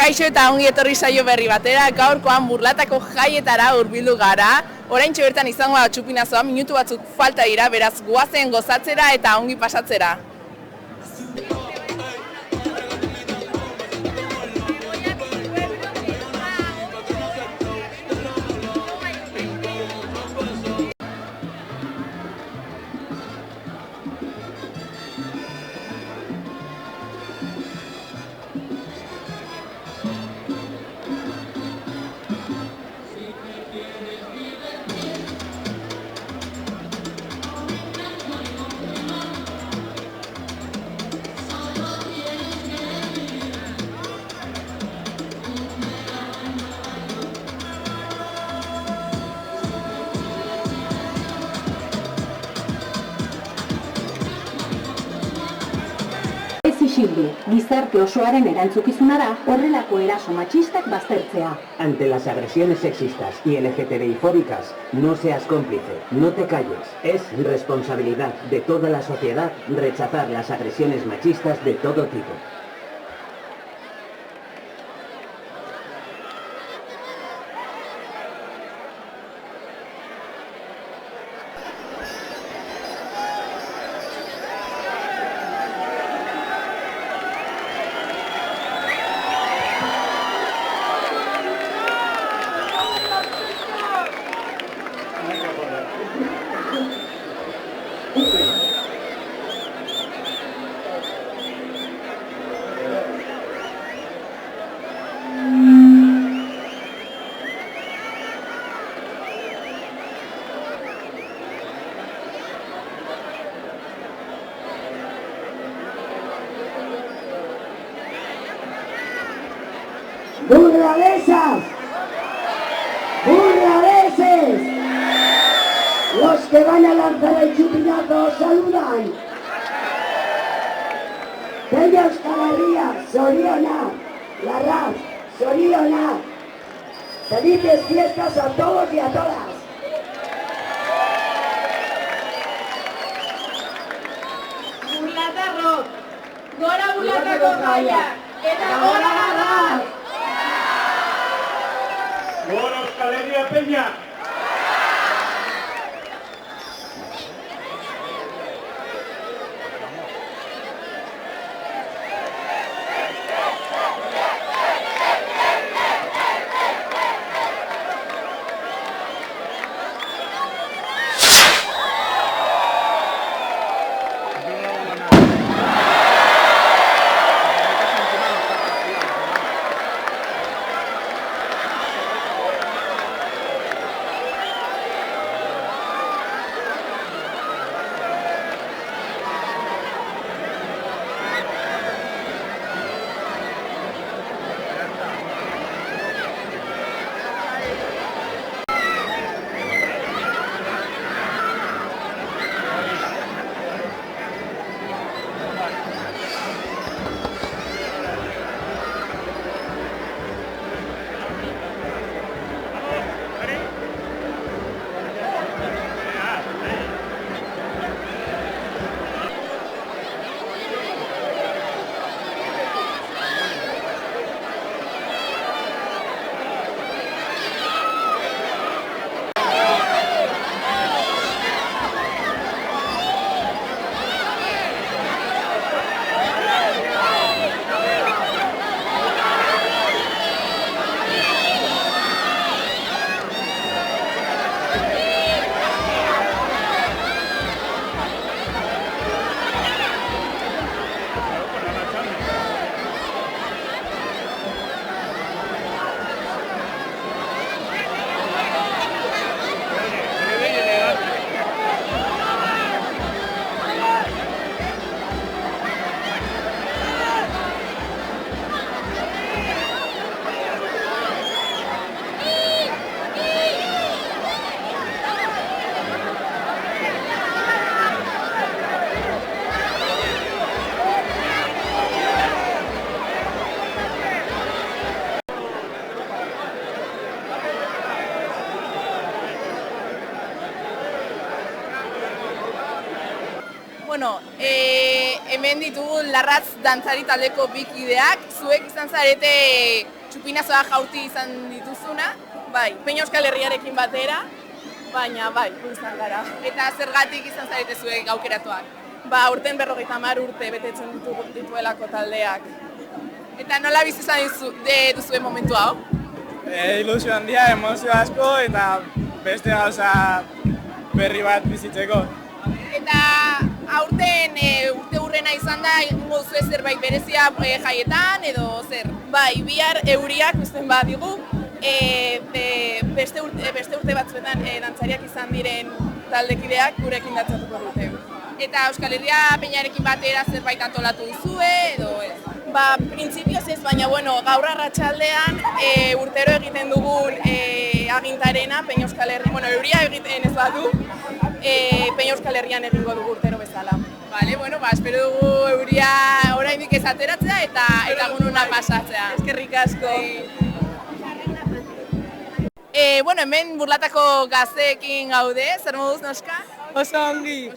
Kaixo eta ongi etorri saio berri batera, gaurkoan burlatako jaietara hurbildu gara. Oraintxe bertan izango da txupinazoa, minutu batzuk falta dira, beraz goazen gozatzera eta ongi pasatzera. Gizarte osoaren erantzukizuna da horrelako eraso matxistak baztertzea. Ante las agresiones sexistas y LGTBI-fóbicas, no seas cómplice, no te calles. Es responsabilidad de toda la sociedad rechazar las agresiones machistas de todo tipo. ¡Burgalesas! ¡Burgaleses! Los que van a lanzar el chupinazo saludan. Peña Euskal Herria, Soriona, Larraz, Soriona. Felices fiestas a todos y a todas. Burlatarrok, gora burlatako jaia, eta gora Larraz! ¡Gora Euskal Herria Peña! Bueno, hemen ditugu Larraz dantzari taldeko bi kideak, zuek izan zarete txupinazoa jaurti izan dituzuna, bai, Peña Euskal Herriarekin batera, baina bai, izan gara. Eta zergatik izan zarete zuek aukeratuak? Ba, urten 50 urte betetzen dituelako taldeak. Eta nola bizi izan duzuen momentu hau? Ilusio handia, emozio asko eta beste gauza berri bat bizitzeko. Eta aurten urte hurrena izan da, egingo duzue zerbait berezia jaietan edo zer? Bai, bihar euriak uzten badigu, beste urte batzuetan dantzariak izan diren taldekideak gurekin dantzatuko dute. Eta Euskal Herria Peñarekin batera zerbait antolatu duzue edo ez? Ba, printzipioz ez, baina gaur arratsaldean urtero egiten dugun agintarena Peña Euskal Herri, euria egiten ez badu, Peña Euskal Herrian egingo dugu urtero bezala. Bale, espero dugu euria oraindik ez ateratzea eta egun ona pasatzea. Eskerrik asko. Hemen Burlatako gazteekin gaude, zer moduz, noska? Oso ongi.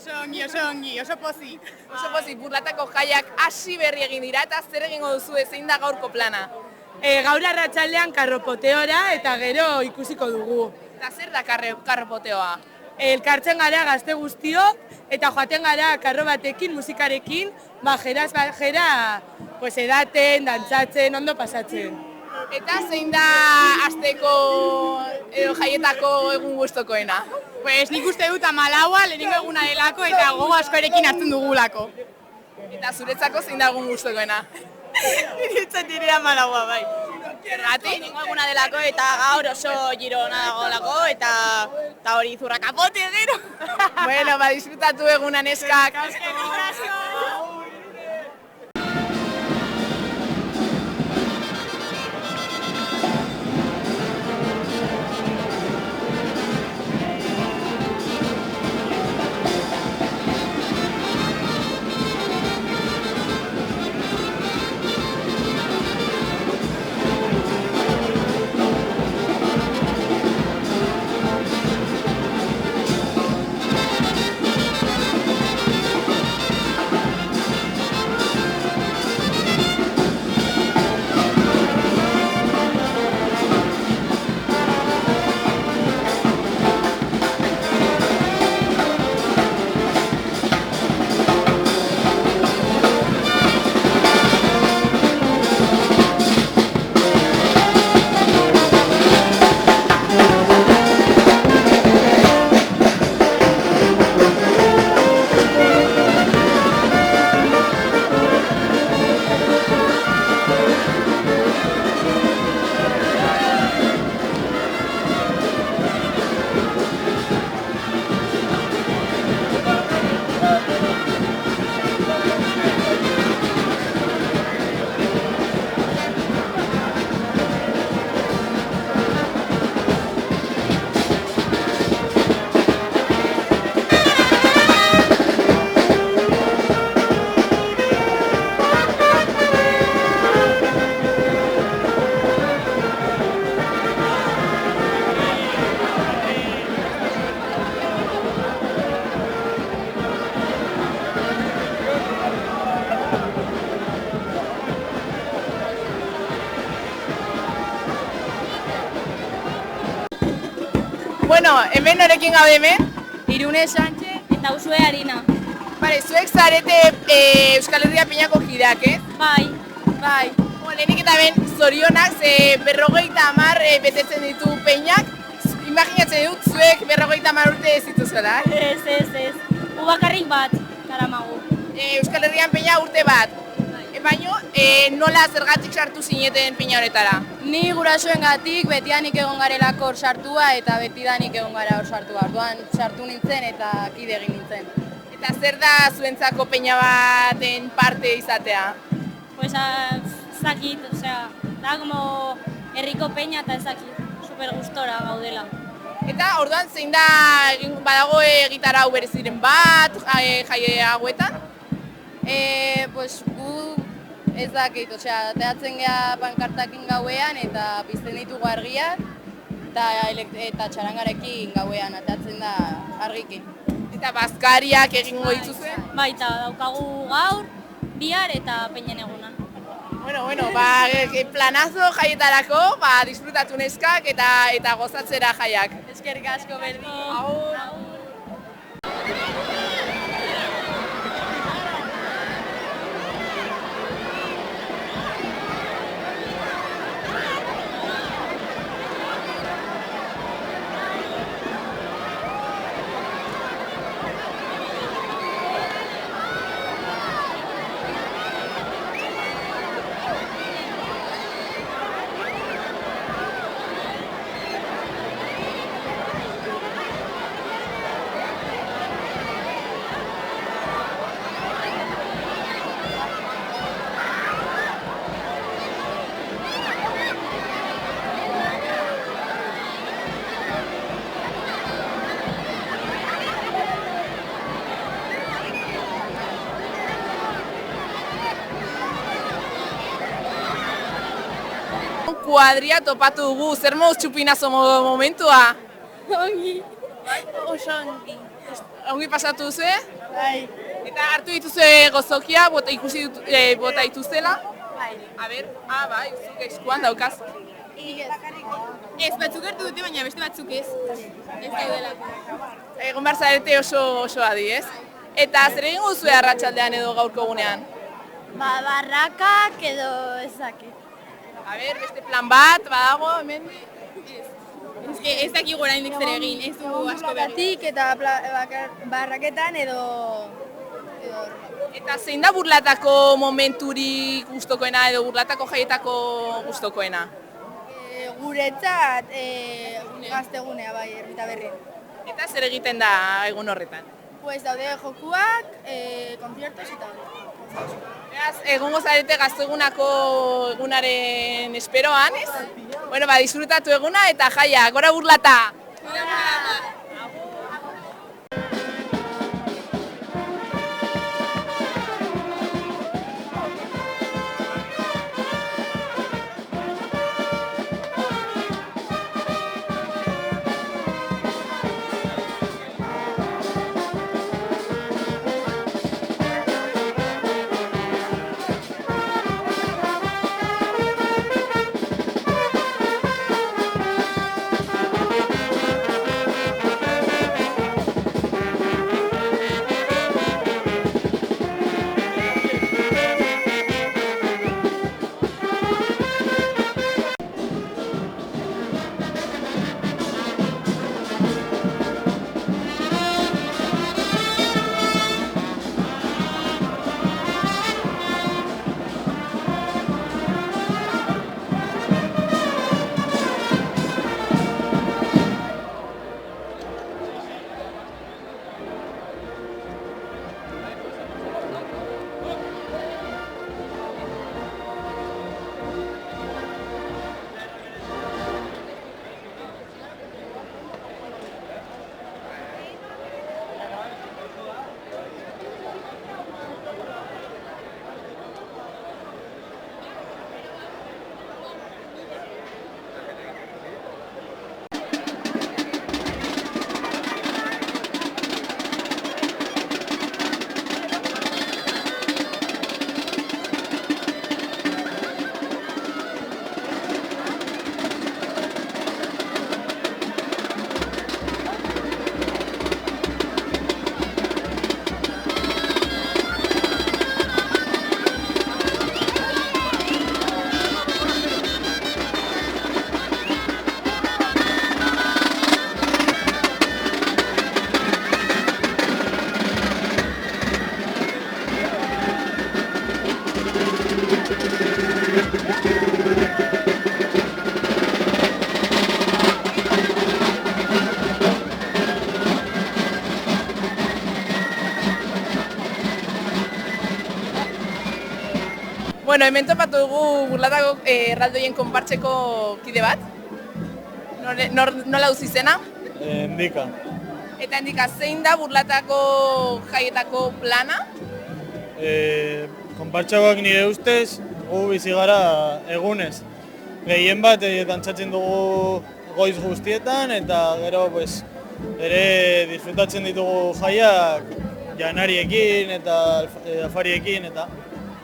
Oso pozik. Burlatako jaiak hasi berri egin dira eta zer egingo duzu zein da gaurko plana? Gaur arratsaldean karropoteora eta gero ikusiko dugu. Eta zer da karropoteoa? Elkartzen gara gazte guztiok eta joaten gara karro batekin, musikarekin, jeraz jera, edaten, dantzatzen, ondo pasatzen. Eta zein da asteko edo jaietako egun gustokoena? Nik uste dut 14a lehenengo eguna delako eta gogo askorekin hartzen dugulako. Eta zuretzako zein da egun gustokoena? Niretzat nire 14a, bai. Lehenengo eguna delako eta gaur oso girona dagoelako eta hori zurra kapote gero. Disfrutatu eguna neskak. Hemen norekin gaude hemen? Irune Sánchez eta Usue Arina. Zuek zarete Euskal Herria Peñako kideak, ez? Bai. Lehenik eta ben zorionak, 50 betetzen ditu Peñak. Imaginatzen dut zuek 50 urte ez dituzuela. Ez. Bakarrik bat, karamagu. Euskal Herrian Peña urte bat. Baina, nola zergatik sartu zineten Peña honetara? Ni gurasoengatik betidanik egon garelako hor sartua eta betidanik egon gara hor sartua. Orduan sartu nintzen eta kide egin nintzen. Eta zer da zuentzako Peña baten parte izatea? Ezakit, da como herriko Peña eta ezakit, super gustora gaudela. Eta orduan zein da badago gitarra hau bereziren bat jaie hauetan? Gu ez dakit, teatzen geha pankartakin gauean eta pizten ditugu argiak eta txarangarekin gauean ateatzen da argiki. Eta bazkariak egingo dituzue? Baita, daukagu gaur, bihar eta Peñen eguna. Planazo jaietarako, disfrutatu neskak eta gozatzera jaiak. Eskerrik asko berdin. Kuadria topatu dugu, zer moduz txupinazo momentua? Ongi. Oso ongi. Ongi pasatu duzu, Bai. Eta hartu dituzue gozokia, ikusi bota dituzela? Bai. A ber, bai, zuk eskuan daukaz. Ez, batzuk hartu dute, baina beste batzuk ez. Ez daudela. Egon behar zarete oso adi, ez? Eta zer egin guzue arratsaldean edo gaurko egunean? Barrakak edo ezakit. A ber, beste plan bat, badago, hemen? Ez dakigu oraindik zer egin, ez du asko bertik eta barraketan edo... Eta zein da burlatako momenturik gustokoena edo burlatako jaietako gustokoena? Guretzat gaztegunea bai, Ermita Berrin. Eta zer egiten da egun horretan? Pues daude jokuak, konzertos eta... Beraz, egongo zarete gaztegunako egunaren esperoan, ez? Bueno, disfrutatu eguna eta jaia, gora burlata! Bueno, hemen topatu dugu burlatako erraldoien konpartseko kide bat. Nola duzu izena? Endika. Eta Endika, zein da burlatako jaietako plana? Konpartsakoak nire ustez, gu bizi gara egunez. Gehien bat dantzatzen dugu goiz guztietan eta gero ere disfrutatzen ditugu jaiak janariekin eta afariekin eta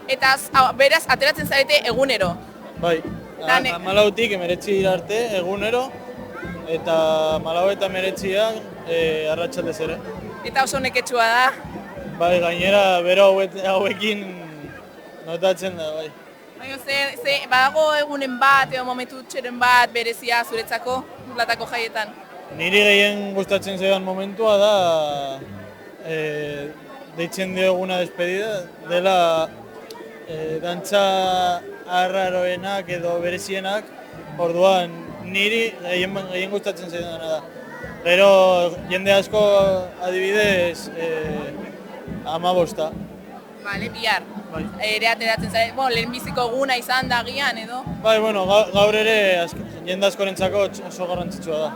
eta beraz ateratzen zarete egunero. Bai, 14tik 19 arte egunero, eta 14 eta 19 arratsaldez ere. Eta oso neketsua da. Bai, gainera bero hauekin notatzen da, bai. Baina badago egunen bat edo momentu txeren bat berezia zuretzako Platako jaietan? Niri gehien gustatzen zaidan momentua da deitzen dioguna despedida, dela dantza arraroenak edo berezienak, orduan niri gehien gustatzen zaidana da. Gero jende asko adibidez 15. Bale, bihar. Bai. Ere ateratzen zare, lehenbiziko eguna izan da agian edo? Bai, gaur ere jende askorentzako oso garrantzitsua da.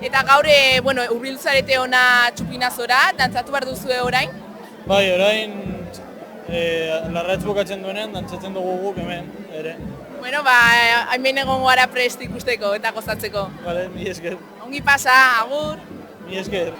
Eta gaur, hurbildu zarete ona Txupinazora, dantzatu behar duzue orain? Bai, orain larratz bukatzen duenean, dantzatzen dugu guk hemen, ere. Bueno, hemen egon gara prest ikusteko eta gozatzeko. Bale, mi esker. Ongi pasa, agur. Mi esker.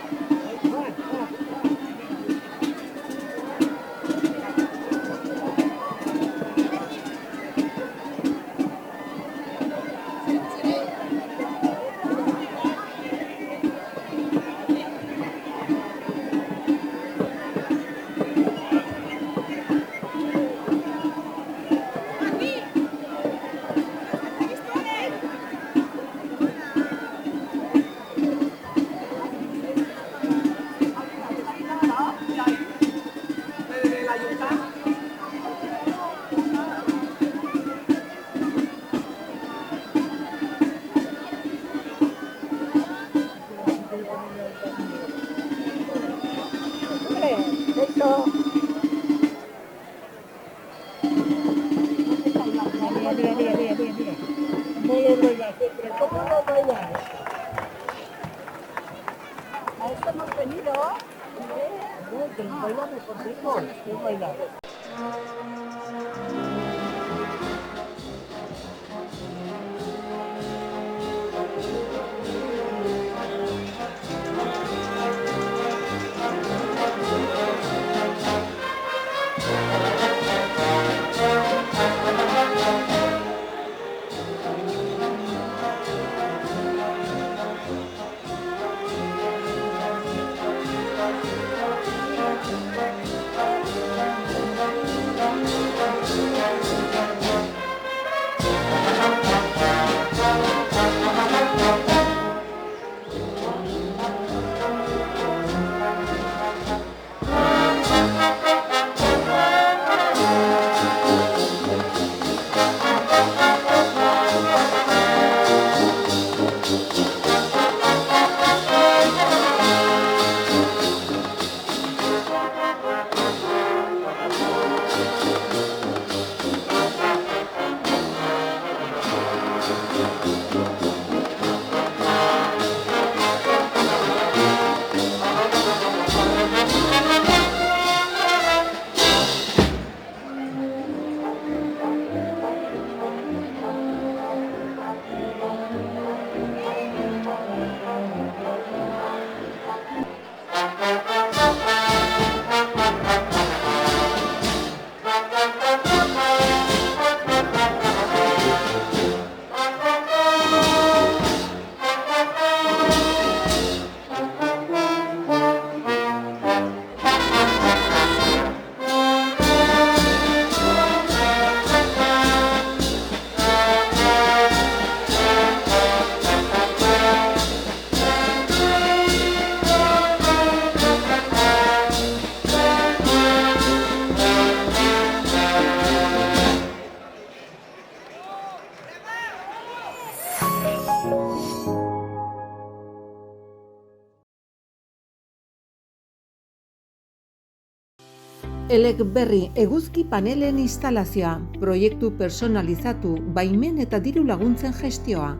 Eleberri eguzki panelen instalazioa, proiektu personalizatu, baimen eta diru laguntzen gestioa,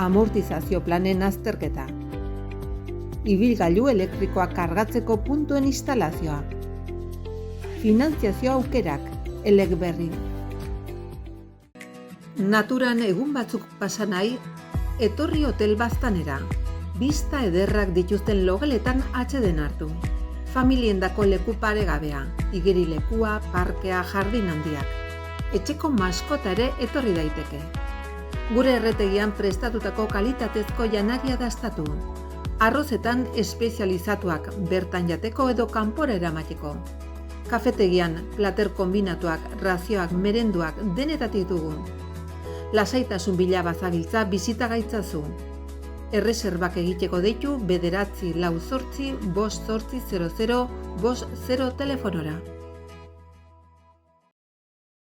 amortizazio planen azterketa, ibilgailu elektrikoak kargatzeko puntuen instalazioa, finantziazio aukerak, Eleberri. Naturan egun batzuk pasa nahi, etorri hotel Baztanera, bista ederrak dituzten logeletan atseden hartu. familiendako leku paregabea, igerilekua, parkea, jardin handiak. Etxeko maskota ere etorri daiteke. Gure erretegian prestatutako kalitatezko janaria dastatu. Arrozetan espezializatuak, bertan jateko edo kanpora eramateko. Kafetegian, plater kombinatuak, razioak, merenduak, denetatik dugu. Lasaitasun bila bazabiltza bizita gaitzazu. Erreserbak egiteko deitu 948 5 800 50 telefonora.